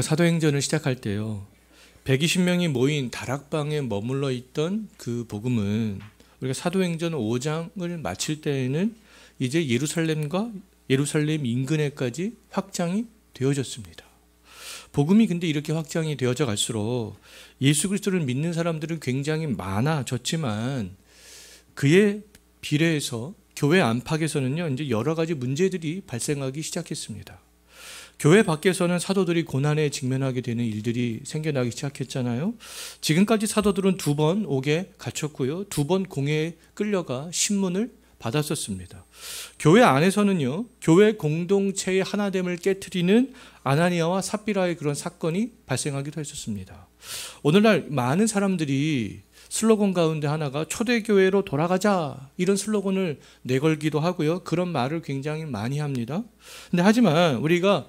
사도행전을 시작할 때요, 120명이 모인 다락방에 머물러 있던 그 복음은 우리가 사도행전 5장을 마칠 때에는 이제 예루살렘 인근에까지 확장이 되어졌습니다. 복음이 근데 이렇게 확장이 되어져 갈수록 예수 그리스도를 믿는 사람들은 굉장히 많아졌지만 그에 비례해서 교회 안팎에서는요, 이제 여러 가지 문제들이 발생하기 시작했습니다. 교회 밖에서는 사도들이 고난에 직면하게 되는 일들이 생겨나기 시작했잖아요. 지금까지 사도들은 2번 옥에 갇혔고요, 2번 공회에 끌려가 신문을 받았었습니다. 교회 안에서는요, 교회 공동체의 하나됨을 깨트리는 아나니아와 삽비라의 그런 사건이 발생하기도 했었습니다. 오늘날 많은 사람들이 슬로건 가운데 하나가 초대교회로 돌아가자, 이런 슬로건을 내걸기도 하고요, 그런 말을 굉장히 많이 합니다. 근데 하지만 우리가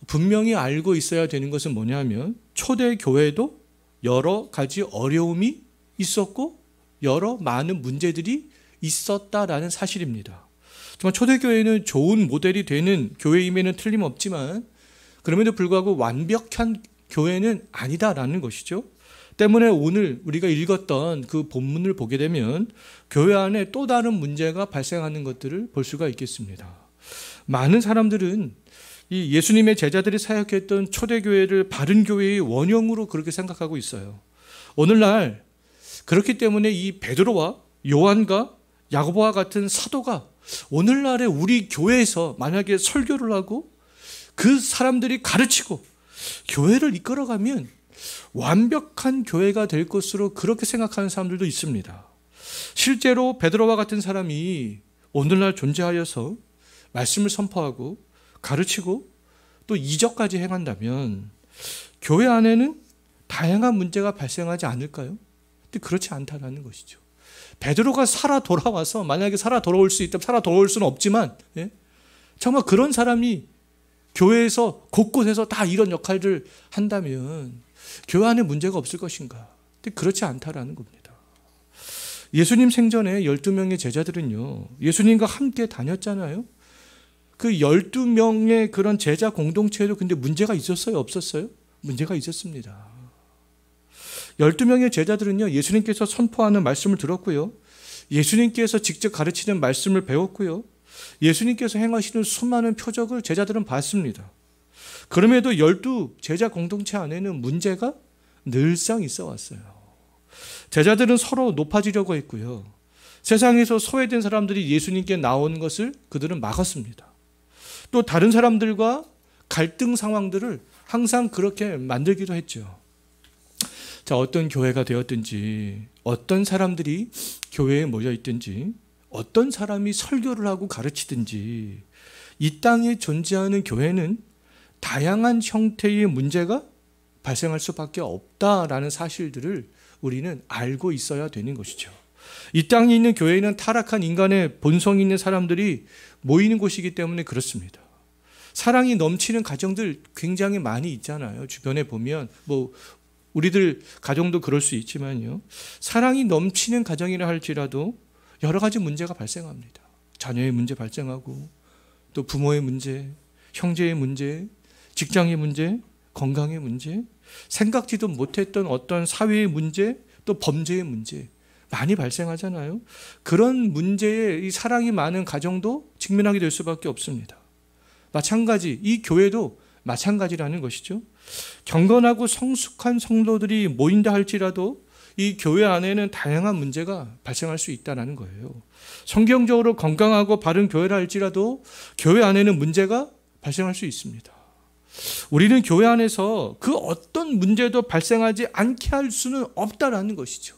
분명히 알고 있어야 되는 것은 뭐냐면, 초대교회도 여러 가지 어려움이 있었고 여러 많은 문제들이 있었다라는 사실입니다. 정말 초대교회는 좋은 모델이 되는 교회임에는 틀림없지만 그럼에도 불구하고 완벽한 교회는 아니다라는 것이죠. 때문에 오늘 우리가 읽었던 그 본문을 보게 되면 교회 안에 또 다른 문제가 발생하는 것들을 볼 수가 있겠습니다. 많은 사람들은 이 예수님의 제자들이 사역했던 초대교회를 바른 교회의 원형으로 그렇게 생각하고 있어요. 오늘날 그렇기 때문에 이 베드로와 요한과 야고보와 같은 사도가 오늘날의 우리 교회에서 만약에 설교를 하고 그 사람들이 가르치고 교회를 이끌어가면 완벽한 교회가 될 것으로 그렇게 생각하는 사람들도 있습니다. 실제로 베드로와 같은 사람이 오늘날 존재하여서 말씀을 선포하고 가르치고 또 이적까지 행한다면 교회 안에는 다양한 문제가 발생하지 않을까요? 근데 그렇지 않다라는 것이죠. 베드로가 살아 돌아와서, 만약에 살아 돌아올 수 있다면, 살아 돌아올 수는 없지만, 정말 그런 사람이 교회에서 곳곳에서 다 이런 역할을 한다면 교회 안에 문제가 없을 것인가? 근데 그렇지 않다라는 겁니다. 예수님 생전에 12명의 제자들은요, 예수님과 함께 다녔잖아요. 그 12명의 그런 제자 공동체에도 근데 문제가 있었어요? 없었어요? 문제가 있었습니다. 12명의 제자들은요, 예수님께서 선포하는 말씀을 들었고요, 예수님께서 직접 가르치는 말씀을 배웠고요, 예수님께서 행하시는 수많은 표적을 제자들은 봤습니다. 그럼에도 12 제자 공동체 안에는 문제가 늘상 있어 왔어요. 제자들은 서로 높아지려고 했고요, 세상에서 소외된 사람들이 예수님께 나온 것을 그들은 막았습니다. 또 다른 사람들과 갈등 상황들을 항상 그렇게 만들기도 했죠. 자, 어떤 교회가 되었든지, 어떤 사람들이 교회에 모여 있든지, 어떤 사람이 설교를 하고 가르치든지, 이 땅에 존재하는 교회는 다양한 형태의 문제가 발생할 수밖에 없다라는 사실들을 우리는 알고 있어야 되는 것이죠. 이 땅에 있는 교회는 타락한 인간의 본성이 있는 사람들이 모이는 곳이기 때문에 그렇습니다. 사랑이 넘치는 가정들 굉장히 많이 있잖아요. 주변에 보면 우리들 가정도 그럴 수 있지만요, 사랑이 넘치는 가정이라 할지라도 여러 가지 문제가 발생합니다. 자녀의 문제 발생하고, 또 부모의 문제, 형제의 문제, 직장의 문제, 건강의 문제, 생각지도 못했던 어떤 사회의 문제, 또 범죄의 문제 많이 발생하잖아요. 그런 문제에 이 사랑이 많은 가정도 직면하게 될 수밖에 없습니다. 마찬가지, 이 교회도 마찬가지라는 것이죠. 경건하고 성숙한 성도들이 모인다 할지라도 이 교회 안에는 다양한 문제가 발생할 수 있다는 거예요. 성경적으로 건강하고 바른 교회라 할지라도 교회 안에는 문제가 발생할 수 있습니다. 우리는 교회 안에서 그 어떤 문제도 발생하지 않게 할 수는 없다라는 것이죠.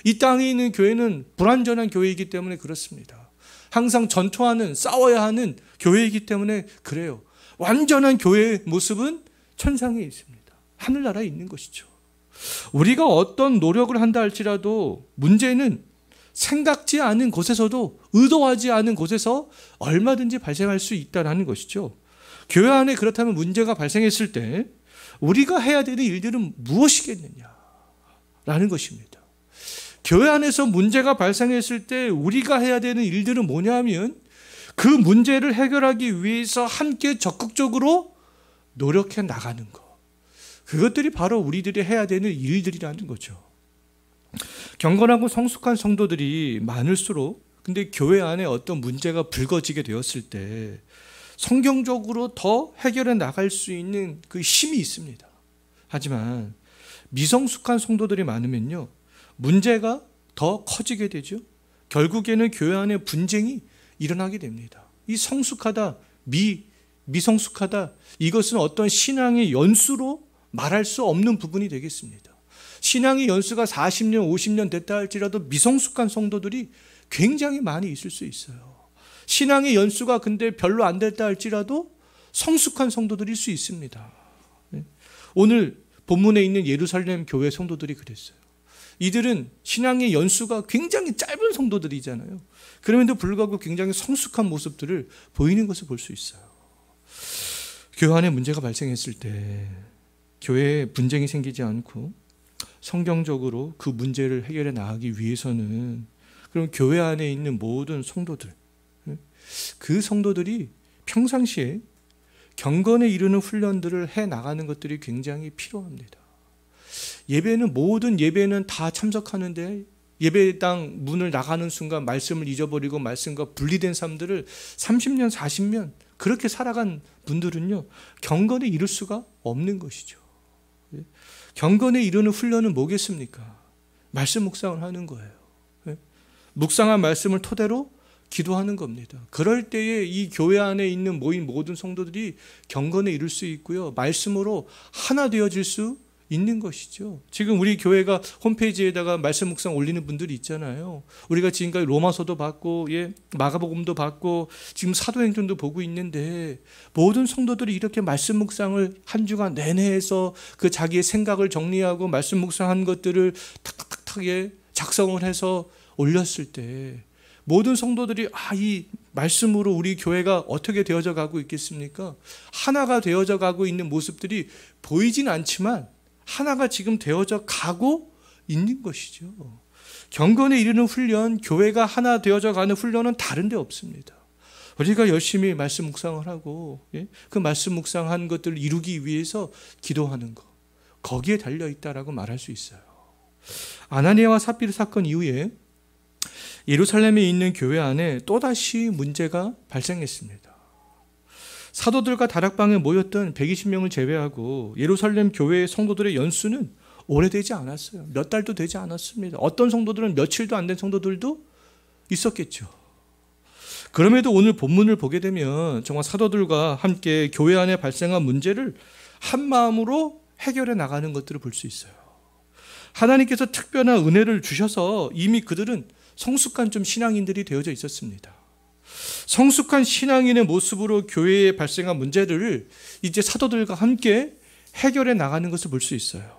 이 땅에 있는 교회는 불완전한 교회이기 때문에 그렇습니다. 항상 전투하는, 싸워야 하는 교회이기 때문에 그래요. 완전한 교회의 모습은 천상에 있습니다. 하늘나라에 있는 것이죠. 우리가 어떤 노력을 한다 할지라도 문제는 생각지 않은 곳에서도, 의도하지 않은 곳에서 얼마든지 발생할 수 있다는 것이죠. 교회 안에 그렇다면 문제가 발생했을 때 우리가 해야 되는 일들은 무엇이겠느냐라는 것입니다. 교회 안에서 문제가 발생했을 때 우리가 해야 되는 일들은 뭐냐 하면, 그 문제를 해결하기 위해서 함께 적극적으로 노력해 나가는 것. 그것들이 바로 우리들이 해야 되는 일들이라는 거죠. 경건하고 성숙한 성도들이 많을수록 근데 교회 안에 어떤 문제가 불거지게 되었을 때 성경적으로 더 해결해 나갈 수 있는 그 힘이 있습니다. 하지만 미성숙한 성도들이 많으면요, 문제가 더 커지게 되죠. 결국에는 교회 안에 분쟁이 일어나게 됩니다. 이 성숙하다, 미성숙하다, 이것은 어떤 신앙의 연수로 말할 수 없는 부분이 되겠습니다. 신앙의 연수가 40년, 50년 됐다 할지라도 미성숙한 성도들이 굉장히 많이 있을 수 있어요. 신앙의 연수가 근데 별로 안 됐다 할지라도 성숙한 성도들일 수 있습니다. 오늘 본문에 있는 예루살렘 교회 성도들이 그랬어요. 이들은 신앙의 연수가 굉장히 짧은 성도들이잖아요. 그럼에도 불구하고 굉장히 성숙한 모습들을 보이는 것을 볼 수 있어요. 교회 안에 문제가 발생했을 때 교회에 분쟁이 생기지 않고 성경적으로 그 문제를 해결해 나가기 위해서는 그럼 교회 안에 있는 모든 성도들, 그 성도들이 평상시에 경건에 이르는 훈련들을 해 나가는 것들이 굉장히 필요합니다. 모든 예배는 다 참석하는데 예배당 문을 나가는 순간 말씀을 잊어버리고 말씀과 분리된 삶들을 30년, 40년 그렇게 살아간 분들은요, 경건에 이를 수가 없는 것이죠. 경건에 이르는 훈련은 뭐겠습니까? 말씀 묵상을 하는 거예요. 묵상한 말씀을 토대로 기도하는 겁니다. 그럴 때에 이 교회 안에 있는 모인 모든 성도들이 경건에 이룰 수 있고요, 말씀으로 하나 되어질 수 있는 것이죠. 지금 우리 교회가 홈페이지에다가 말씀 묵상 올리는 분들이 있잖아요. 우리가 지금까지 로마서도 받고 마가복음도 받고 지금 사도행전도 보고 있는데 모든 성도들이 이렇게 말씀 묵상을 한 주간 내내 해서 그 자기의 생각을 정리하고 말씀 묵상한 것들을 탁탁탁하게 작성을 해서 올렸을 때 모든 성도들이 이 말씀으로 우리 교회가 어떻게 되어져 가고 있겠습니까? 하나가 되어져 가고 있는 모습들이 보이진 않지만 하나가 지금 되어져 가고 있는 것이죠. 경건에 이르는 훈련, 교회가 하나 되어져 가는 훈련은 다른 데 없습니다. 우리가 열심히 말씀 묵상을 하고 그 말씀 묵상한 것들을 이루기 위해서 기도하는 것, 거기에 달려있다라고 말할 수 있어요. 아나니아와 삽비르 사건 이후에 예루살렘에 있는 교회 안에 또다시 문제가 발생했습니다. 사도들과 다락방에 모였던 120명을 제외하고 예루살렘 교회의 성도들의 연수는 오래되지 않았어요. 몇 달도 되지 않았습니다. 어떤 성도들은 며칠도 안 된 성도들도 있었겠죠. 그럼에도 오늘 본문을 보게 되면 정말 사도들과 함께 교회 안에 발생한 문제를 한 마음으로 해결해 나가는 것들을 볼 수 있어요. 하나님께서 특별한 은혜를 주셔서 이미 그들은 성숙한 신앙인들이 되어져 있었습니다. 성숙한 신앙인의 모습으로 교회에 발생한 문제들을 이제 사도들과 함께 해결해 나가는 것을 볼 수 있어요.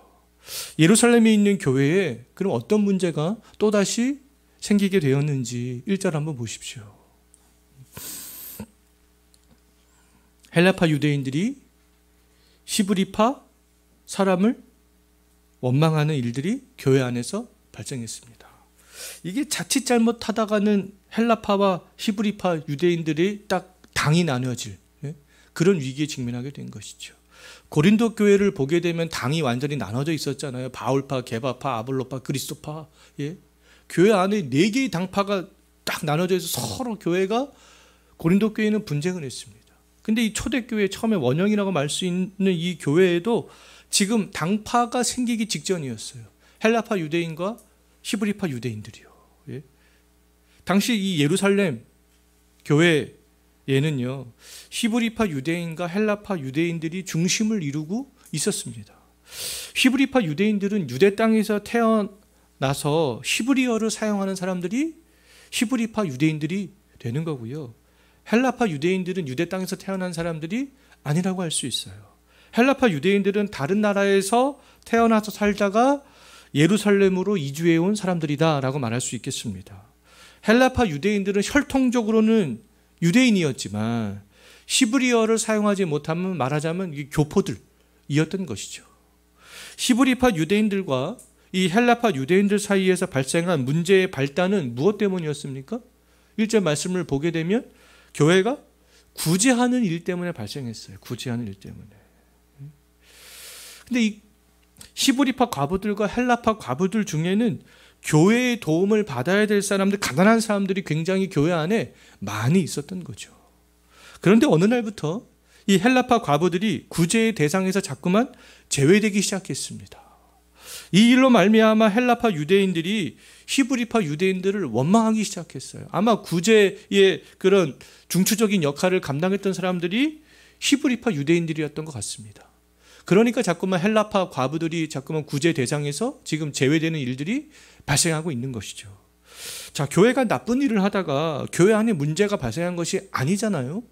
예루살렘에 있는 교회에 그럼 어떤 문제가 또다시 생기게 되었는지 1절 한번 보십시오. 헬라파 유대인들이 히브리파 사람을 원망하는 일들이 교회 안에서 발생했습니다. 이게 자칫 잘못하다가는 헬라파와 히브리파 유대인들이 딱 당이 나눠질 그런 위기에 직면하게 된 것이죠. 고린도 교회를 보게 되면 당이 완전히 나눠져 있었잖아요. 바울파, 게바파, 아볼로파, 그리스도파. 교회 안에 4개의 당파가 딱 나눠져 있어서 서로 교회가 고린도 교회는 분쟁을 했습니다. 근데 이 초대교회 처음에 원형이라고 말 수 있는 이 교회에도 지금 당파가 생기기 직전이었어요. 헬라파 유대인과 히브리파 유대인들이요. 당시 이 예루살렘 교회에는요, 히브리파 유대인과 헬라파 유대인들이 중심을 이루고 있었습니다. 히브리파 유대인들은 유대 땅에서 태어나서 히브리어를 사용하는 사람들이 히브리파 유대인들이 되는 거고요. 헬라파 유대인들은 유대 땅에서 태어난 사람들이 아니라고 할 수 있어요. 헬라파 유대인들은 다른 나라에서 태어나서 살다가 예루살렘으로 이주해 온 사람들이다라고 말할 수 있겠습니다. 헬라파 유대인들은 혈통적으로는 유대인이었지만 히브리어를 사용하지 못하면 말하자면 교포들이었던 것이죠. 히브리파 유대인들과 이 헬라파 유대인들 사이에서 발생한 문제의 발단은 무엇 때문이었습니까? 1절 말씀을 보게 되면 교회가 구제하는 일 때문에 발생했어요. 구제하는 일 때문에. 근데 이 히브리파 과부들과 헬라파 과부들 중에는 교회의 도움을 받아야 될 사람들, 가난한 사람들이 굉장히 교회 안에 많이 있었던 거죠. 그런데 어느 날부터 이 헬라파 과부들이 구제의 대상에서 자꾸만 제외되기 시작했습니다. 이 일로 말미암아 헬라파 유대인들이 히브리파 유대인들을 원망하기 시작했어요. 아마 구제의 그런 중추적인 역할을 감당했던 사람들이 히브리파 유대인들이었던 것 같습니다. 그러니까 자꾸만 헬라파 과부들이 자꾸만 구제 대상에서 지금 제외되는 일들이 발생하고 있는 것이죠. 자, 교회가 나쁜 일을 하다가 교회 안에 문제가 발생한 것이 아니잖아요.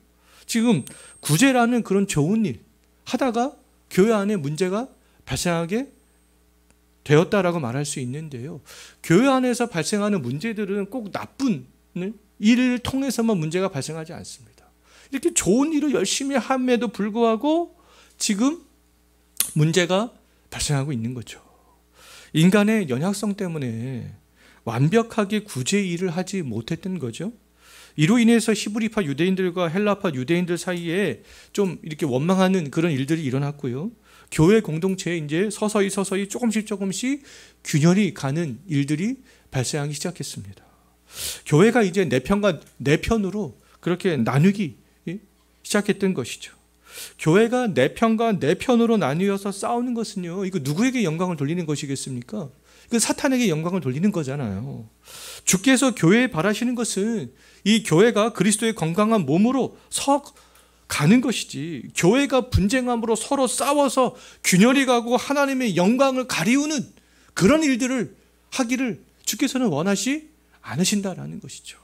지금 구제라는 그런 좋은 일 하다가 교회 안에 문제가 발생하게 되었다라고 말할 수 있는데요. 교회 안에서 발생하는 문제들은 꼭 나쁜 일을 통해서만 문제가 발생하지 않습니다. 이렇게 좋은 일을 열심히 함에도 불구하고 지금 문제가 발생하고 있는 거죠. 인간의 연약성 때문에 완벽하게 구제 일을 하지 못했던 거죠. 이로 인해서 히브리파 유대인들과 헬라파 유대인들 사이에 좀 이렇게 원망하는 그런 일들이 일어났고요. 교회 공동체에 이제 서서히 조금씩 균열이 가는 일들이 발생하기 시작했습니다. 교회가 이제 내 편과 내 편으로 그렇게 나누기 시작했던 것이죠. 교회가 내 편과 내 편으로 나뉘어서 싸우는 것은요, 이거 누구에게 영광을 돌리는 것이겠습니까? 이거 사탄에게 영광을 돌리는 거잖아요. 주께서 교회에 바라시는 것은 이 교회가 그리스도의 건강한 몸으로 서 가는 것이지, 교회가 분쟁함으로 서로 싸워서 균열이 가고 하나님의 영광을 가리우는 그런 일들을 하기를 주께서는 원하시 않으신다라는 것이죠.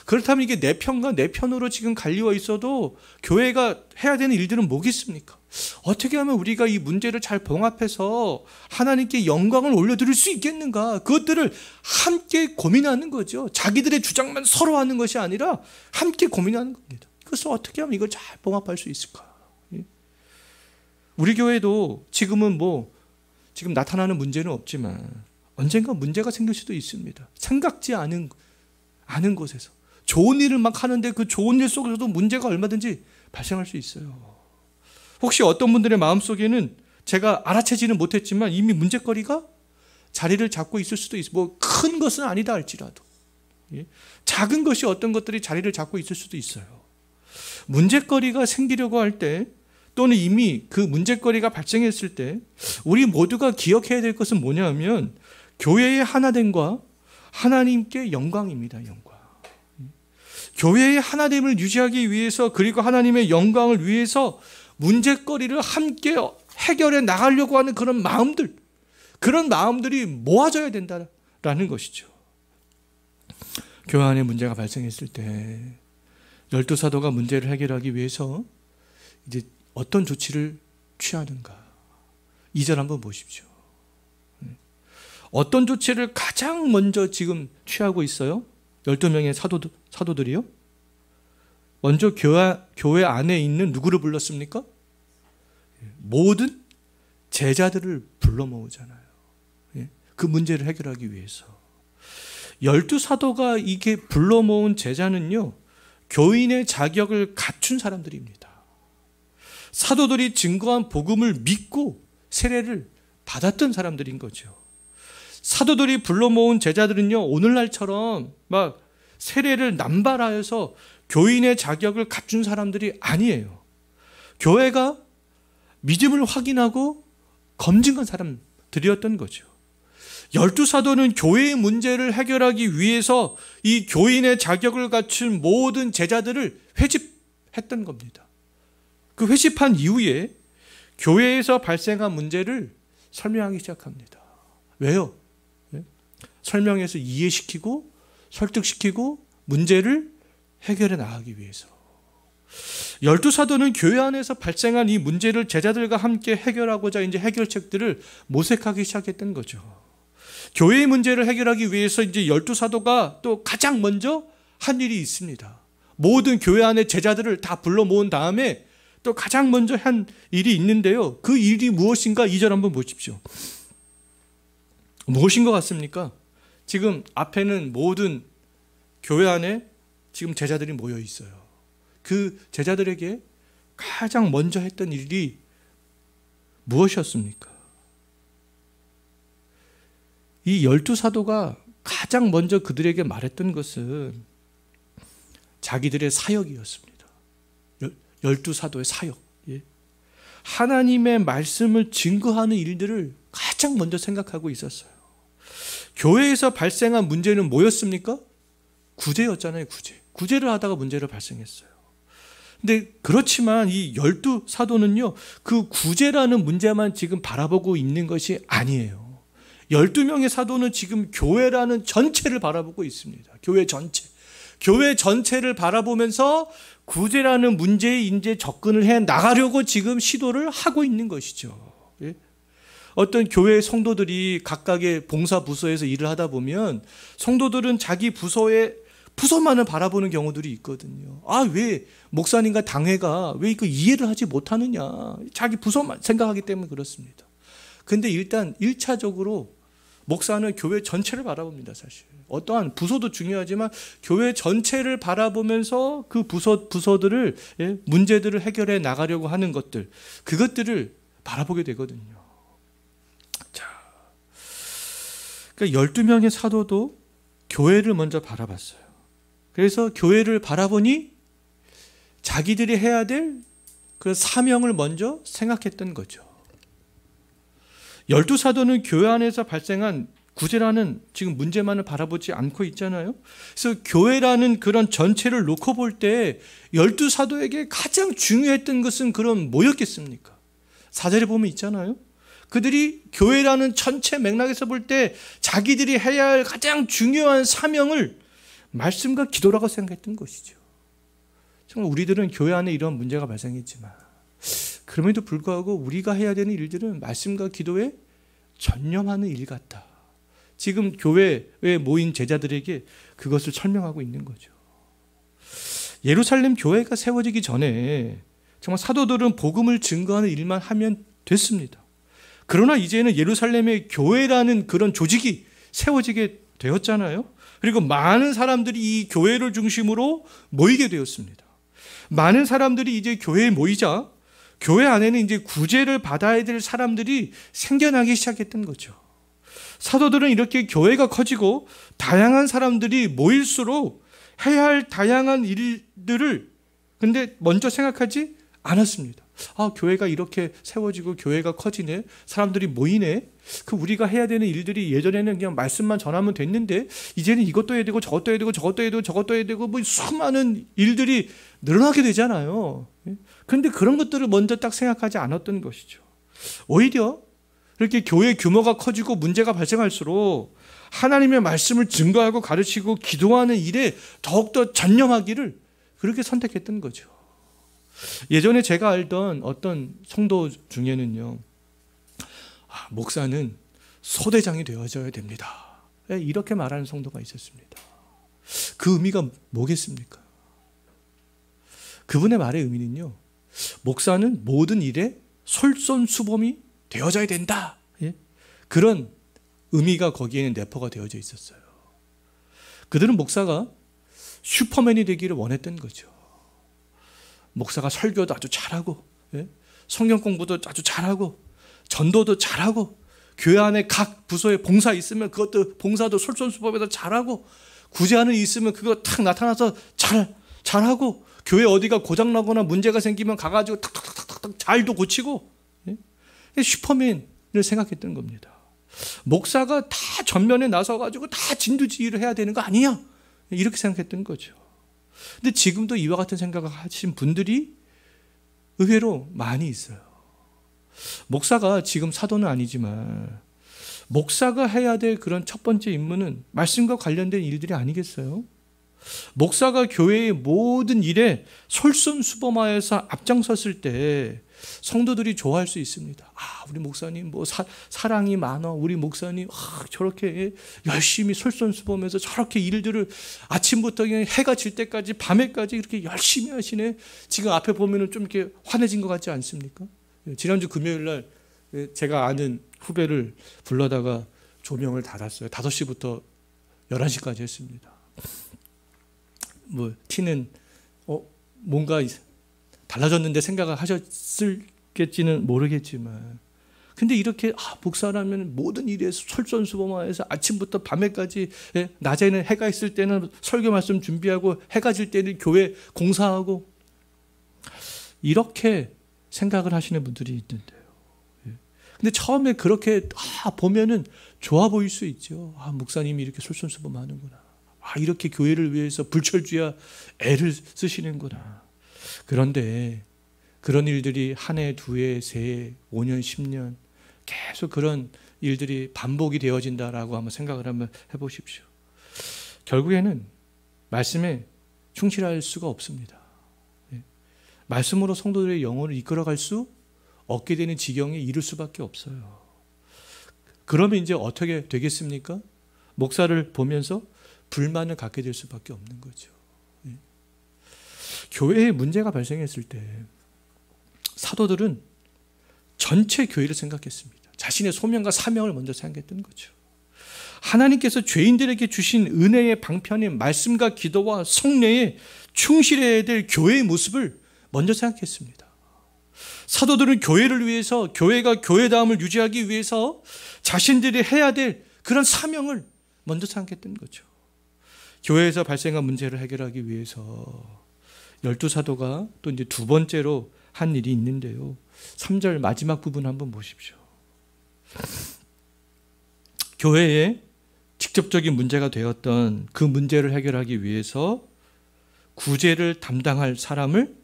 그렇다면 이게 내 편과 내 편으로 지금 갈리워 있어도 교회가 해야 되는 일들은 뭐겠습니까? 어떻게 하면 우리가 이 문제를 잘 봉합해서 하나님께 영광을 올려드릴 수 있겠는가? 그것들을 함께 고민하는 거죠. 자기들의 주장만 서로 하는 것이 아니라 함께 고민하는 겁니다. 그래서 어떻게 하면 이걸 잘 봉합할 수 있을까? 우리 교회도 지금은 지금 나타나는 문제는 없지만 언젠가 문제가 생길 수도 있습니다. 생각지 않은 곳에서 좋은 일을 막 하는데 그 좋은 일 속에서도 문제가 얼마든지 발생할 수 있어요. 혹시 어떤 분들의 마음속에는 제가 알아채지는 못했지만 이미 문제거리가 자리를 잡고 있을 수도 있어요. 큰 것은 아니다 할지라도 작은 것이 어떤 것들이 자리를 잡고 있을 수도 있어요. 문제거리가 생기려고 할 때, 또는 이미 그 문제거리가 발생했을 때 우리 모두가 기억해야 될 것은 뭐냐면 교회의 하나됨과 하나님께 영광입니다. 영광. 교회의 하나됨을 유지하기 위해서, 그리고 하나님의 영광을 위해서 문제거리를 함께 해결해 나가려고 하는 그런 마음들이 모아져야 된다라는 것이죠. 교회 안에 문제가 발생했을 때 12사도가 문제를 해결하기 위해서 이제 어떤 조치를 취하는가? 2절 한번 보십시오. 어떤 조치를 가장 먼저 지금 취하고 있어요? 12명의 사도들이요? 먼저 교회 안에 있는 누구를 불렀습니까? 모든 제자들을 불러 모으잖아요. 그 문제를 해결하기 위해서. 12사도가 이게 불러 모은 제자는요, 교인의 자격을 갖춘 사람들입니다. 사도들이 증거한 복음을 믿고 세례를 받았던 사람들인 거죠. 사도들이 불러 모은 제자들은요, 오늘날처럼 막 세례를 남발하여서 교인의 자격을 갖춘 사람들이 아니에요. 교회가 믿음을 확인하고 검증한 사람들이었던 거죠. 12사도는 교회의 문제를 해결하기 위해서 이 교인의 자격을 갖춘 모든 제자들을 회집했던 겁니다. 그 회집한 이후에 교회에서 발생한 문제를 설명하기 시작합니다. 왜요? 설명해서 이해시키고 설득시키고 문제를 해결해 나가기 위해서. 12사도는 교회 안에서 발생한 이 문제를 제자들과 함께 해결하고자 이제 해결책들을 모색하기 시작했던 거죠. 교회의 문제를 해결하기 위해서 이제 12사도가 또 가장 먼저 한 일이 있습니다. 모든 교회 안의 제자들을 다 불러 모은 다음에 또 가장 먼저 한 일이 있는데요. 그 일이 무엇인가 2절 한번 보십시오. 무엇인 것 같습니까? 지금 앞에는 모든 교회 안에 지금 제자들이 모여 있어요. 그 제자들에게 가장 먼저 했던 일이 무엇이었습니까? 이 12사도가 가장 먼저 그들에게 말했던 것은 자기들의 사역이었습니다. 12사도의 사역. 하나님의 말씀을 증거하는 일들을 가장 먼저 생각하고 있었어요. 교회에서 발생한 문제는 뭐였습니까? 구제였잖아요. 구제를 하다가 문제를 발생했어요. 근데 그렇지만 이 12사도는요, 그 구제라는 문제만 지금 바라보고 있는 것이 아니에요. 12명의 사도는 지금 교회라는 전체를 바라보고 있습니다. 교회 전체. 교회 전체를 바라보면서 구제라는 문제에 이제 접근을 해 나가려고 지금 시도를 하고 있는 것이죠. 어떤 교회 성도들이 각각의 봉사 부서에서 일을 하다 보면 성도들은 자기 부서만을 바라보는 경우들이 있거든요. 왜 목사님과 당회가 왜 이거 이해를 하지 못하느냐. 자기 부서만 생각하기 때문에 그렇습니다. 근데 일단 1차적으로 목사는 교회 전체를 바라봅니다, 사실. 어떠한 부서도 중요하지만 교회 전체를 바라보면서 그 부서들을, 문제들을 해결해 나가려고 하는 것들, 그것들을 바라보게 되거든요. 자, 그러니까 12명의 사도도 교회를 먼저 바라봤어요. 그래서 교회를 바라보니 자기들이 해야 될 그 사명을 먼저 생각했던 거죠. 12사도는 교회 안에서 발생한 구제라는 지금 문제만을 바라보지 않고 있잖아요. 그래서 교회라는 그런 전체를 놓고 볼 때 12사도에게 가장 중요했던 것은 그럼 뭐였겠습니까? 4절에 보면 있잖아요. 그들이 교회라는 전체 맥락에서 볼 때 자기들이 해야 할 가장 중요한 사명을 말씀과 기도라고 생각했던 것이죠. 정말 우리들은 교회 안에 이런 문제가 발생했지만 그럼에도 불구하고 우리가 해야 되는 일들은 말씀과 기도에 전념하는 일 같다. 지금 교회에 모인 제자들에게 그것을 설명하고 있는 거죠. 예루살렘 교회가 세워지기 전에 정말 사도들은 복음을 증거하는 일만 하면 됐습니다. 그러나 이제는 예루살렘의 교회라는 그런 조직이 세워지게 되었잖아요. 그리고 많은 사람들이 이 교회를 중심으로 모이게 되었습니다. 많은 사람들이 이제 교회에 모이자 교회 안에는 이제 구제를 받아야 될 사람들이 생겨나기 시작했던 거죠. 사도들은 이렇게 교회가 커지고 다양한 사람들이 모일수록 해야 할 다양한 일들을 근데 먼저 생각하지 않았습니다. 교회가 이렇게 세워지고 교회가 커지네. 사람들이 모이네. 우리가 해야 되는 일들이 예전에는 그냥 말씀만 전하면 됐는데 이제는 이것도 해야 되고 저것도 해야 되고 저것도 해야 되고 저것도 해야 되고 뭐 수많은 일들이 늘어나게 되잖아요. 그런데 그런 것들을 먼저 딱 생각하지 않았던 것이죠. 오히려 이렇게 교회 규모가 커지고 문제가 발생할수록 하나님의 말씀을 증거하고 가르치고 기도하는 일에 더욱더 전념하기를 그렇게 선택했던 거죠. 예전에 제가 알던 어떤 성도 중에는요, 목사는 소대장이 되어져야 됩니다. 이렇게 말하는 성도가 있었습니다. 그 의미가 뭐겠습니까? 그분의 말의 의미는요, 목사는 모든 일에 솔선수범이 되어져야 된다. 그런 의미가 거기에는 내포가 되어져 있었어요. 그들은 목사가 슈퍼맨이 되기를 원했던 거죠. 목사가 설교도 아주 잘하고, 성경 공부도 아주 잘하고, 전도도 잘하고, 교회 안에 각 부서에 봉사 있으면 그것도 봉사도 솔선수범해서 잘하고, 구제하는 일 있으면 그거 탁 나타나서 잘하고, 교회 어디가 고장나거나 문제가 생기면 가가지고 탁탁탁탁탁 잘도 고치고, 슈퍼맨을 생각했던 겁니다. 목사가 다 전면에 나서가지고 다 진두지휘를 해야 되는 거 아니냐? 이렇게 생각했던 거죠. 근데 지금도 이와 같은 생각을 하신 분들이 의외로 많이 있어요. 목사가 지금 사도는 아니지만 목사가 해야 될 그런 첫 번째 임무는 말씀과 관련된 일들이 아니겠어요? 목사가 교회의 모든 일에 솔선수범하여서 앞장섰을 때 성도들이 좋아할 수 있습니다. 우리 목사님 사랑이 많아. 우리 목사님 저렇게 열심히 솔선수범해서 저렇게 일들을 아침부터 그냥 해가 질 때까지 밤에까지 이렇게 열심히 하시네. 지금 앞에 보면은 좀 이렇게 환해진 것 같지 않습니까? 지난주 금요일 날 제가 아는 후배를 불러다가 조명을 달았어요. 5시부터 11시까지 했습니다. 티는 뭔가 달라졌는데 생각을 하셨을겠지는 모르겠지만 근데 이렇게 목사라면 모든 일에 솔선수범하여서 아침부터 밤에까지, 낮에는 해가 있을 때는 설교 말씀 준비하고 해가 질 때는 교회 공사하고, 이렇게 생각을 하시는 분들이 있는데요. 근데 처음에 그렇게 보면은 좋아 보일 수 있죠. 목사님이 이렇게 솔선수범하는구나. 이렇게 교회를 위해서 불철주야 애를 쓰시는구나. 그런데 그런 일들이 한 해, 두 해, 세 해, 5년, 10년 계속 그런 일들이 반복이 되어진다라고 한번 생각을 한번 해보십시오. 결국에는 말씀에 충실할 수가 없습니다. 말씀으로 성도들의 영혼을 이끌어갈 수 없게 되는 지경에 이를 수밖에 없어요. 그러면 이제 어떻게 되겠습니까? 목사를 보면서 불만을 갖게 될 수밖에 없는 거죠. 교회에 문제가 발생했을 때 사도들은 전체 교회를 생각했습니다. 자신의 소명과 사명을 먼저 생각했던 거죠. 하나님께서 죄인들에게 주신 은혜의 방편인 말씀과 기도와 성례에 충실해야 될 교회의 모습을 먼저 생각했습니다. 사도들은 교회를 위해서, 교회가 교회다움을 유지하기 위해서 자신들이 해야 될 그런 사명을 먼저 생각했던 거죠. 교회에서 발생한 문제를 해결하기 위해서 12사도가 또 이제 두 번째로 한 일이 있는데요. 3절 마지막 부분 한번 보십시오. 교회에 직접적인 문제가 되었던 그 문제를 해결하기 위해서 구제를 담당할 사람을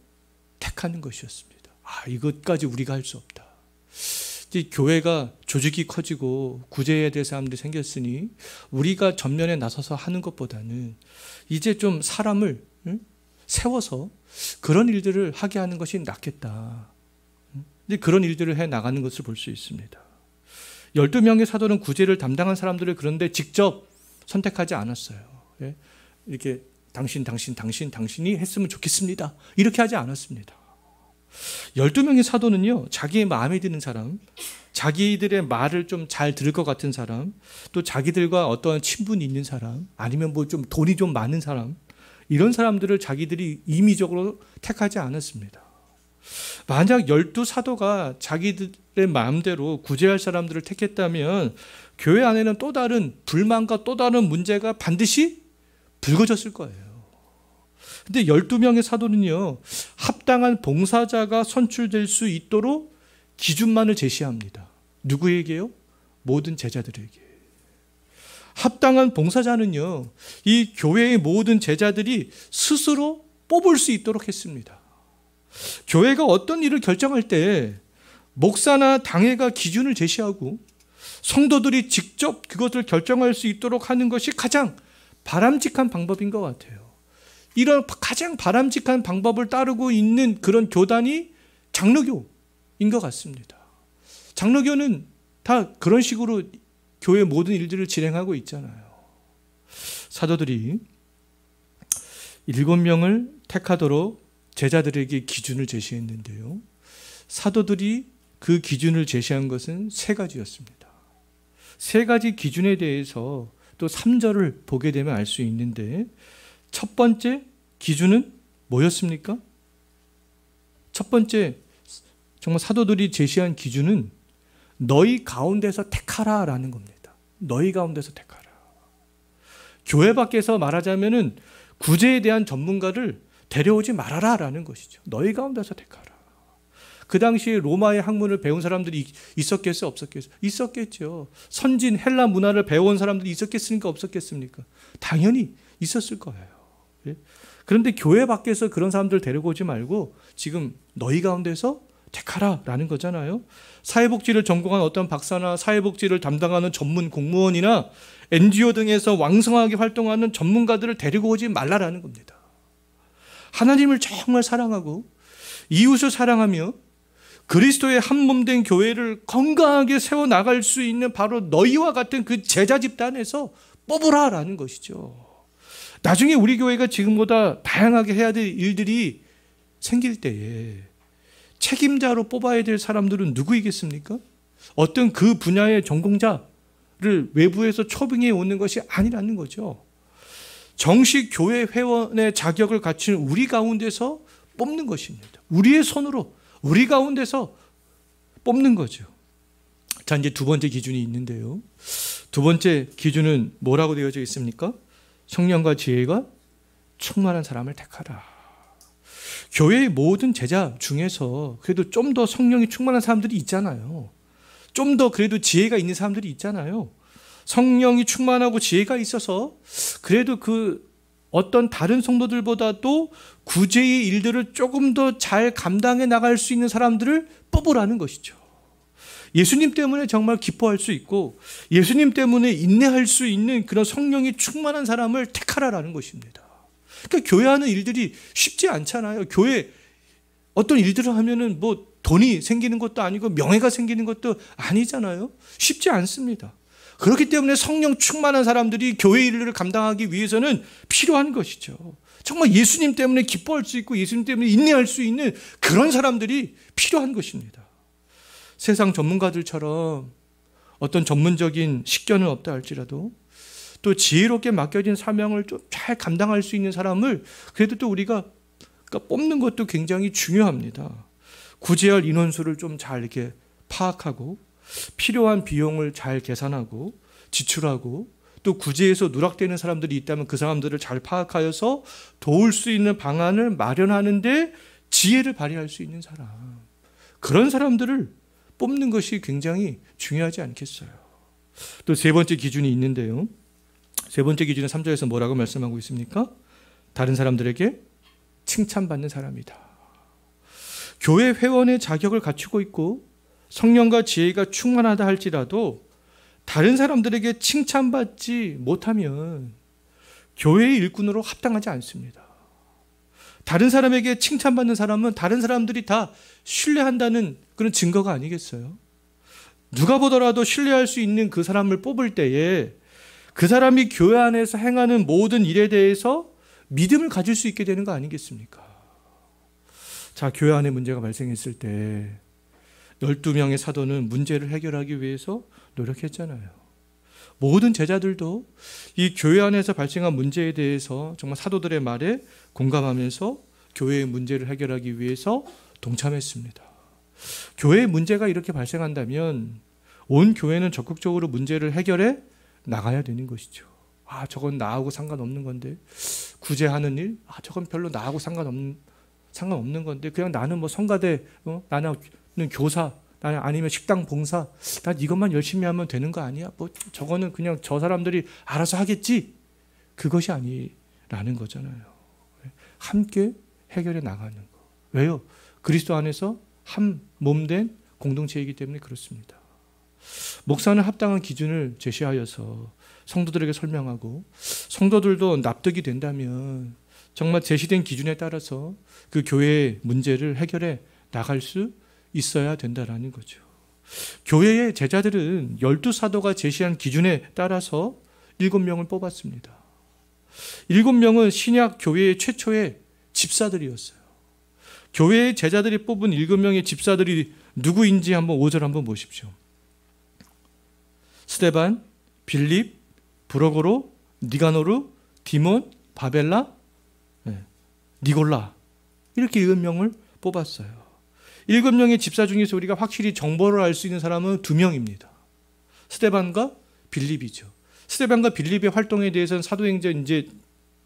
택하는 것이었습니다. 이것까지 우리가 할 수 없다. 이제 교회가 조직이 커지고 구제해야 될 사람들이 생겼으니 우리가 전면에 나서서 하는 것보다는 이제 좀 사람을 세워서 그런 일들을 하게 하는 것이 낫겠다. 이제 그런 일들을 해 나가는 것을 볼 수 있습니다. 12명의 사도는 구제를 담당한 사람들을 그런데 직접 선택하지 않았어요. 이렇게 당신이 했으면 좋겠습니다. 이렇게 하지 않았습니다. 12명의 사도는요, 자기의 마음에 드는 사람, 자기들의 말을 좀 잘 들을 것 같은 사람, 또 자기들과 어떠한 친분이 있는 사람, 아니면 뭐 좀 돈이 좀 많은 사람, 이런 사람들을 자기들이 임의적으로 택하지 않았습니다. 만약 12사도가 자기들의 마음대로 구제할 사람들을 택했다면 교회 안에는 또 다른 불만과 또 다른 문제가 반드시 불거졌을 거예요. 근데 12명의 사도는요, 합당한 봉사자가 선출될 수 있도록 기준만을 제시합니다. 누구에게요? 모든 제자들에게. 합당한 봉사자는요, 이 교회의 모든 제자들이 스스로 뽑을 수 있도록 했습니다. 교회가 어떤 일을 결정할 때 목사나 당회가 기준을 제시하고 성도들이 직접 그것을 결정할 수 있도록 하는 것이 가장 바람직한 방법인 것 같아요. 이런 가장 바람직한 방법을 따르고 있는 그런 교단이 장로교인 것 같습니다. 장로교는 다 그런 식으로 교회 모든 일들을 진행하고 있잖아요. 사도들이 7명을 택하도록 제자들에게 기준을 제시했는데요. 사도들이 그 기준을 제시한 것은 3가지였습니다. 3가지 기준에 대해서 또 3절을 보게 되면 알 수 있는데, 첫 번째 기준은 뭐였습니까? 첫 번째, 정말 사도들이 제시한 기준은 너희 가운데서 택하라라는 겁니다. 너희 가운데서 택하라. 교회 밖에서 말하자면은 구제에 대한 전문가를 데려오지 말아라라는 것이죠. 너희 가운데서 택하라. 그 당시에 로마의 학문을 배운 사람들이 있었겠어요? 없었겠어요? 있었겠죠. 선진 헬라 문화를 배운 사람들이 있었겠습니까? 없었겠습니까? 당연히 있었을 거예요. 그런데 교회 밖에서 그런 사람들 데리고 오지 말고 지금 너희 가운데서 택하라라는 거잖아요. 사회복지를 전공한 어떤 박사나 사회복지를 담당하는 전문 공무원이나 NGO 등에서 왕성하게 활동하는 전문가들을 데리고 오지 말라라는 겁니다. 하나님을 정말 사랑하고 이웃을 사랑하며 그리스도의 한 몸 된 교회를 건강하게 세워나갈 수 있는 바로 너희와 같은 그 제자 집단에서 뽑으라라는 것이죠. 나중에 우리 교회가 지금보다 다양하게 해야 될 일들이 생길 때에 책임자로 뽑아야 될 사람들은 누구이겠습니까? 어떤 그 분야의 전공자를 외부에서 초빙해 오는 것이 아니라는 거죠. 정식 교회 회원의 자격을 갖춘 우리 가운데서 뽑는 것입니다. 우리의 손으로 우리 가운데서 뽑는 거죠. 자, 이제 두 번째 기준이 있는데요. 두 번째 기준은 뭐라고 되어져 있습니까? 성령과 지혜가 충만한 사람을 택하라. 교회의 모든 제자 중에서 그래도 좀 더 성령이 충만한 사람들이 있잖아요. 좀 더 그래도 지혜가 있는 사람들이 있잖아요. 성령이 충만하고 지혜가 있어서 그래도 그 어떤 다른 성도들보다도 구제의 일들을 조금 더 잘 감당해 나갈 수 있는 사람들을 뽑으라는 것이죠. 예수님 때문에 정말 기뻐할 수 있고 예수님 때문에 인내할 수 있는 그런 성령이 충만한 사람을 택하라라는 것입니다. 그러니까 교회 하는 일들이 쉽지 않잖아요. 교회 어떤 일들을 하면은 뭐 돈이 생기는 것도 아니고 명예가 생기는 것도 아니잖아요. 쉽지 않습니다. 그렇기 때문에 성령 충만한 사람들이 교회 일을 감당하기 위해서는 필요한 것이죠. 정말 예수님 때문에 기뻐할 수 있고 예수님 때문에 인내할 수 있는 그런 사람들이 필요한 것입니다. 세상 전문가들처럼 어떤 전문적인 식견은 없다 할지라도 또 지혜롭게 맡겨진 사명을 좀 잘 감당할 수 있는 사람을 그래도 또 우리가 뽑는 것도 굉장히 중요합니다. 구제할 인원수를 좀 잘 이렇게 파악하고 필요한 비용을 잘 계산하고 지출하고 또 구제에서 누락되는 사람들이 있다면 그 사람들을 잘 파악하여서 도울 수 있는 방안을 마련하는데 지혜를 발휘할 수 있는 사람, 그런 사람들을 뽑는 것이 굉장히 중요하지 않겠어요. 또 세 번째 기준이 있는데요. 세 번째 기준은 3절에서 뭐라고 말씀하고 있습니까? 다른 사람들에게 칭찬받는 사람이다. 교회 회원의 자격을 갖추고 있고 성령과 지혜가 충만하다 할지라도 다른 사람들에게 칭찬받지 못하면 교회의 일꾼으로 합당하지 않습니다. 다른 사람에게 칭찬받는 사람은 다른 사람들이 다 신뢰한다는 그런 증거가 아니겠어요? 누가 보더라도 신뢰할 수 있는 그 사람을 뽑을 때에 그 사람이 교회 안에서 행하는 모든 일에 대해서 믿음을 가질 수 있게 되는 거 아니겠습니까? 자, 교회 안에 문제가 발생했을 때 12명의 사도는 문제를 해결하기 위해서 노력했잖아요. 모든 제자들도 이 교회 안에서 발생한 문제에 대해서 정말 사도들의 말에 공감하면서 교회의 문제를 해결하기 위해서 동참했습니다. 교회에 문제가 이렇게 발생한다면 온 교회는 적극적으로 문제를 해결해 나가야 되는 것이죠. 아, 저건 나하고 상관없는 건데, 구제하는 일, 아, 저건 별로 나하고 상관없는 건데, 그냥 나는 뭐 성가대, 나는 교사, 나는 아니면 식당 봉사, 난 이것만 열심히 하면 되는 거 아니야? 뭐 저거는 그냥 저 사람들이 알아서 하겠지. 그것이 아니라는 거잖아요. 함께 해결해 나가는 거. 왜요? 그리스도 안에서 한 몸된 공동체이기 때문에 그렇습니다. 목사는 합당한 기준을 제시하여서 성도들에게 설명하고 성도들도 납득이 된다면 정말 제시된 기준에 따라서 그 교회의 문제를 해결해 나갈 수 있어야 된다라는 거죠. 교회의 제자들은 12사도가 제시한 기준에 따라서 7명을 뽑았습니다. 7명은 신약 교회의 최초의 집사들이었어요. 교회의 제자들이 뽑은 7명의 집사들이 누구인지 한번 5절 한번 보십시오. 스데반, 빌립, 브로고로, 니가노르, 디몬, 바벨라, 니골라, 이렇게 7명을 뽑았어요. 7명의 집사 중에서 우리가 확실히 정보를 알 수 있는 사람은 2명입니다. 스데반과 빌립이죠. 스데반과 빌립의 활동에 대해서는 사도행전 이제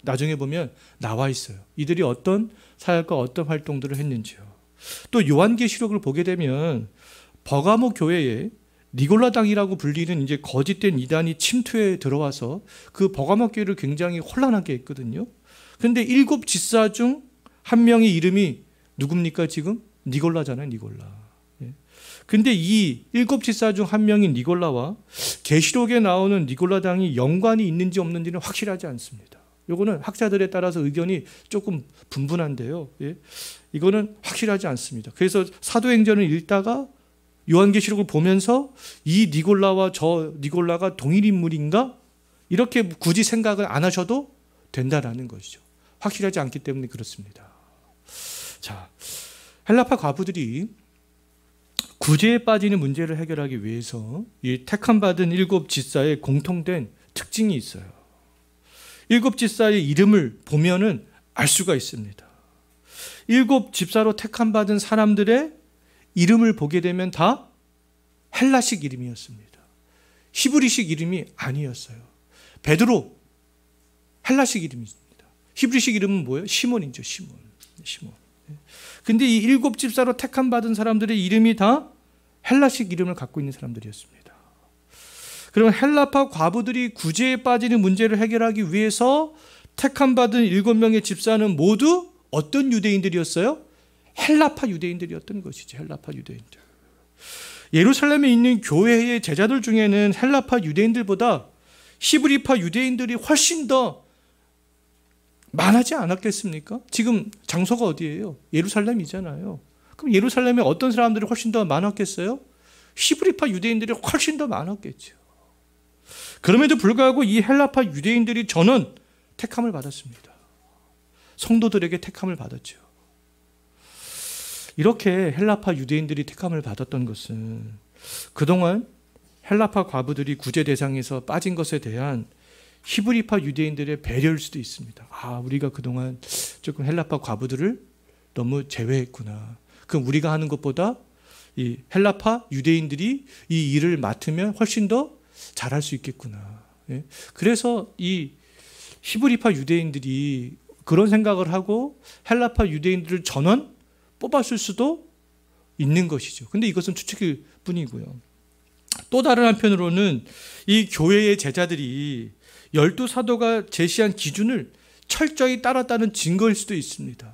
나중에 보면 나와 있어요. 이들이 어떤 사역과 어떤 활동들을 했는지요. 또 요한계시록을 보게 되면 버가모 교회에 니골라당이라고 불리는 이제 거짓된 이단이 침투해 들어와서 그 버가모 교회를 굉장히 혼란하게 했거든요. 그런데 7 집사 중 한 명의 이름이 누굽니까 지금? 니골라잖아요, 니골라. 근데 이 7 집사 중 한 명인 니골라와 계시록에 나오는 니골라당이 연관이 있는지 없는지는 확실하지 않습니다. 이거는 학자들에 따라서 의견이 조금 분분한데요. 이거는 확실하지 않습니다. 그래서 사도행전을 읽다가 요한계시록을 보면서 이 니골라와 저 니골라가 동일 인물인가? 이렇게 굳이 생각을 안 하셔도 된다라는 것이죠. 확실하지 않기 때문에 그렇습니다. 자, 헬라파 과부들이 구제에 빠지는 문제를 해결하기 위해서 이 택함받은 7 집사의 공통된 특징이 있어요. 7 집사의 이름을 보면은 알 수가 있습니다. 7 집사로 택함받은 사람들의 이름을 보게 되면 다 헬라식 이름이었습니다. 히브리식 이름이 아니었어요. 베드로, 헬라식 이름입니다. 히브리식 이름은 뭐예요? 시몬이죠. 시몬. 근데 이 7 집사로 택함 받은 사람들의 이름이 다 헬라식 이름을 갖고 있는 사람들이었습니다. 그러면 헬라파 과부들이 구제에 빠지는 문제를 해결하기 위해서 택함 받은 7명의 집사는 모두 어떤 유대인들이었어요? 헬라파 유대인들이었던 것이죠. 헬라파 유대인들. 예루살렘에 있는 교회의 제자들 중에는 헬라파 유대인들보다 히브리파 유대인들이 훨씬 더 많지 않았겠습니까? 지금 장소가 어디예요? 예루살렘이잖아요. 그럼 예루살렘에 어떤 사람들이 훨씬 더 많았겠어요? 히브리파 유대인들이 훨씬 더 많았겠죠. 그럼에도 불구하고 이 헬라파 유대인들이 전원 택함을 받았습니다. 성도들에게 택함을 받았죠. 이렇게 헬라파 유대인들이 택함을 받았던 것은 그동안 헬라파 과부들이 구제 대상에서 빠진 것에 대한 히브리파 유대인들의 배려일 수도 있습니다. 우리가 그동안 조금 헬라파 과부들을 너무 제외했구나. 그럼 우리가 하는 것보다 이 헬라파 유대인들이 이 일을 맡으면 훨씬 더 잘할 수 있겠구나. 그래서 이 히브리파 유대인들이 그런 생각을 하고 헬라파 유대인들을 전원 뽑았을 수도 있는 것이죠. 근데 이것은 추측일 뿐이고요. 또 다른 한편으로는 이 교회의 제자들이 12사도가 제시한 기준을 철저히 따랐다는 증거일 수도 있습니다.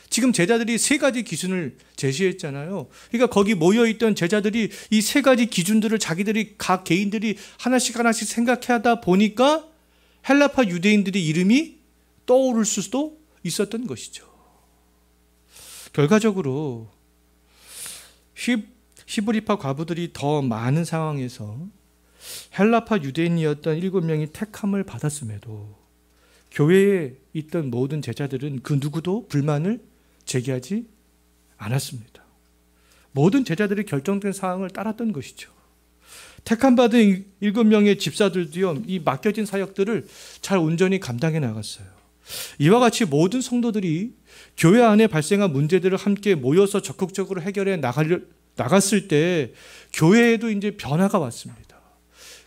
지금 제자들이 3가지 기준을 제시했잖아요. 그러니까 거기 모여있던 제자들이 이 3가지 기준들을 자기들이 각 개인들이 하나씩 생각하다 보니까 헬라파 유대인들의 이름이 떠오를 수도 있었던 것이죠. 결과적으로 히브리파 과부들이 더 많은 상황에서 헬라파 유대인이었던 7명이 택함을 받았음에도 교회에 있던 모든 제자들은 그 누구도 불만을 제기하지 않았습니다. 모든 제자들이 결정된 사항을 따랐던 것이죠. 택함 받은 7명의 집사들도요, 이 맡겨진 사역들을 잘 온전히 감당해 나갔어요. 이와 같이 모든 성도들이 교회 안에 발생한 문제들을 함께 모여서 적극적으로 해결해 나갔을 때 교회에도 이제 변화가 왔습니다.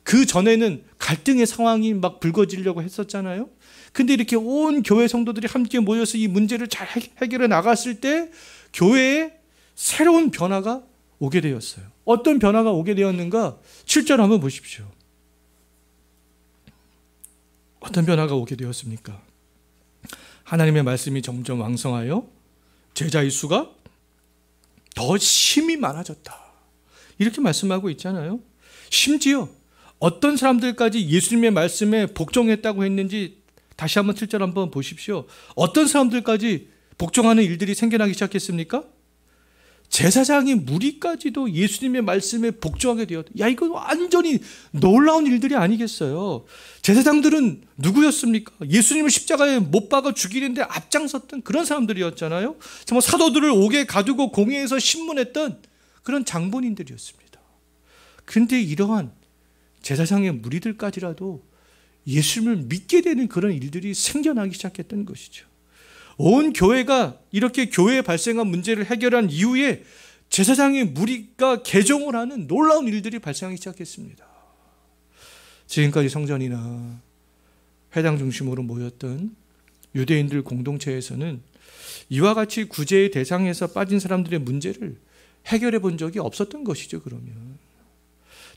그 전에는 갈등의 상황이 막 불거지려고 했었잖아요. 근데 이렇게 온 교회 성도들이 함께 모여서 이 문제를 잘 해결해 나갔을 때 교회에 새로운 변화가 오게 되었어요. 어떤 변화가 오게 되었는가? 7절 한번 보십시오. 어떤 변화가 오게 되었습니까? 하나님의 말씀이 점점 왕성하여 제자의 수가 더 심히 많아졌다. 이렇게 말씀하고 있잖아요. 심지어 어떤 사람들까지 예수님의 말씀에 복종했다고 했는지 다시 한번 7절 한번 보십시오. 어떤 사람들까지 복종하는 일들이 생겨나기 시작했습니까? 제사장의 무리까지도 예수님의 말씀에 복종하게 되었다. 이건 완전히 놀라운 일들이 아니겠어요. 제사장들은 누구였습니까? 예수님을 십자가에 못 박아 죽이는데 앞장섰던 그런 사람들이었잖아요. 정말 사도들을 옥에 가두고 공회에서 신문했던 그런 장본인들이었습니다. 그런데 이러한 제사장의 무리들까지라도 예수님을 믿게 되는 그런 일들이 생겨나기 시작했던 것이죠. 온 교회가 이렇게 교회에 발생한 문제를 해결한 이후에 제사장의 무리가 개종을 하는 놀라운 일들이 발생하기 시작했습니다. 지금까지 성전이나 회당 중심으로 모였던 유대인들 공동체에서는 이와 같이 구제의 대상에서 빠진 사람들의 문제를 해결해 본 적이 없었던 것이죠. 그러면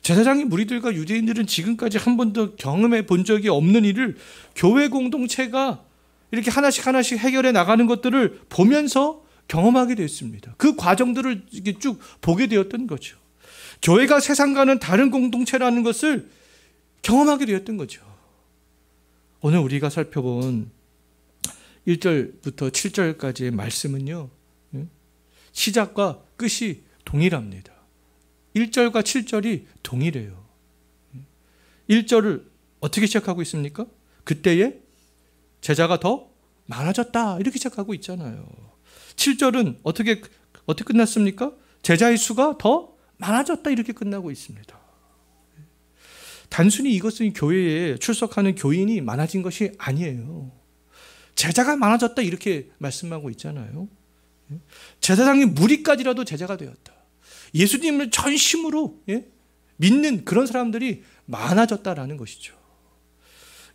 제사장의 무리들과 유대인들은 지금까지 한 번도 경험해 본 적이 없는 일을 교회 공동체가 이렇게 하나씩 해결해 나가는 것들을 보면서 경험하게 됐습니다. 그 과정들을 이렇게 쭉 보게 되었던 거죠. 교회가 세상과는 다른 공동체라는 것을 경험하게 되었던 거죠. 오늘 우리가 살펴본 1절부터 7절까지의 말씀은요, 시작과 끝이 동일합니다. 1절과 7절이 동일해요. 1절을 어떻게 시작하고 있습니까? 그때에 제자가 더 많아졌다 이렇게 시작하고 있잖아요. 7절은 어떻게 끝났습니까? 제자의 수가 더 많아졌다 이렇게 끝나고 있습니다. 단순히 이것은 교회에 출석하는 교인이 많아진 것이 아니에요. 제자가 많아졌다 이렇게 말씀하고 있잖아요. 제사장의 무리까지라도 제자가 되었다. 예수님을 전심으로 믿는 그런 사람들이 많아졌다라는 것이죠.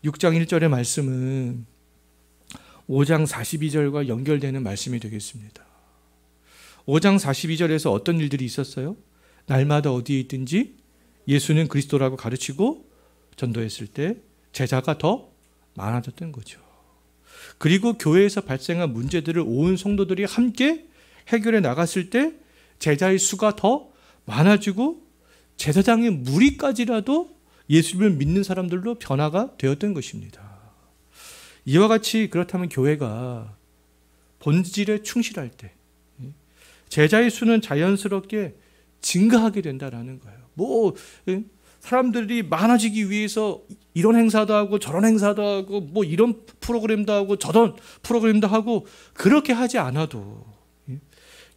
6장 1절의 말씀은 5장 42절과 연결되는 말씀이 되겠습니다. 5장 42절에서 어떤 일들이 있었어요? 날마다 어디에 있든지 예수는 그리스도라고 가르치고 전도했을 때 제자가 더 많아졌던 거죠. 그리고 교회에서 발생한 문제들을 온 성도들이 함께 해결해 나갔을 때 제자의 수가 더 많아지고 제사장의 무리까지라도 예수를 믿는 사람들로 변화가 되었던 것입니다. 이와 같이 그렇다면 교회가 본질에 충실할 때 제자의 수는 자연스럽게 증가하게 된다라는 거예요. 사람들이 많아지기 위해서 이런 행사도 하고 저런 행사도 하고 이런 프로그램도 하고 저런 프로그램도 하고 그렇게 하지 않아도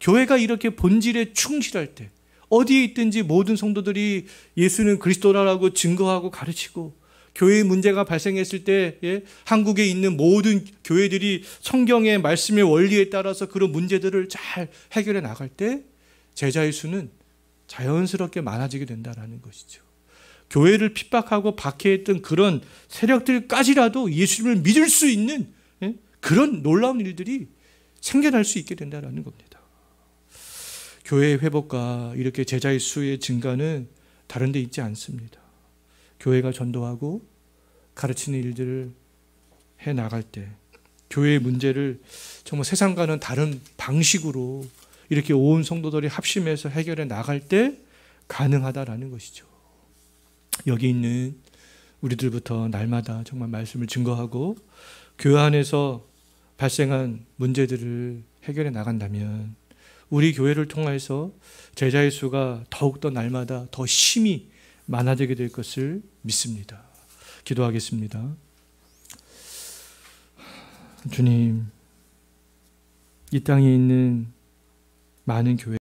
교회가 이렇게 본질에 충실할 때 어디에 있든지 모든 성도들이 예수는 그리스도라고 증거하고 가르치고 교회의 문제가 발생했을 때 한국에 있는 모든 교회들이 성경의 말씀의 원리에 따라서 그런 문제들을 잘 해결해 나갈 때 제자의 수는 자연스럽게 많아지게 된다는 것이죠. 교회를 핍박하고 박해했던 그런 세력들까지라도 예수님을 믿을 수 있는 그런 놀라운 일들이 생겨날 수 있게 된다는 겁니다. 교회의 회복과 이렇게 제자의 수의 증가는 다른 데 있지 않습니다. 교회가 전도하고 가르치는 일들을 해나갈 때 교회의 문제를 정말 세상과는 다른 방식으로 이렇게 온 성도들이 합심해서 해결해 나갈 때 가능하다라는 것이죠. 여기 있는 우리들부터 날마다 정말 말씀을 증거하고 교회 안에서 발생한 문제들을 해결해 나간다면 우리 교회를 통해서 제자의 수가 더욱더 날마다 더 심히 많아지게 될 것을 믿습니다. 기도하겠습니다. 주님, 이 땅에 있는 많은 교회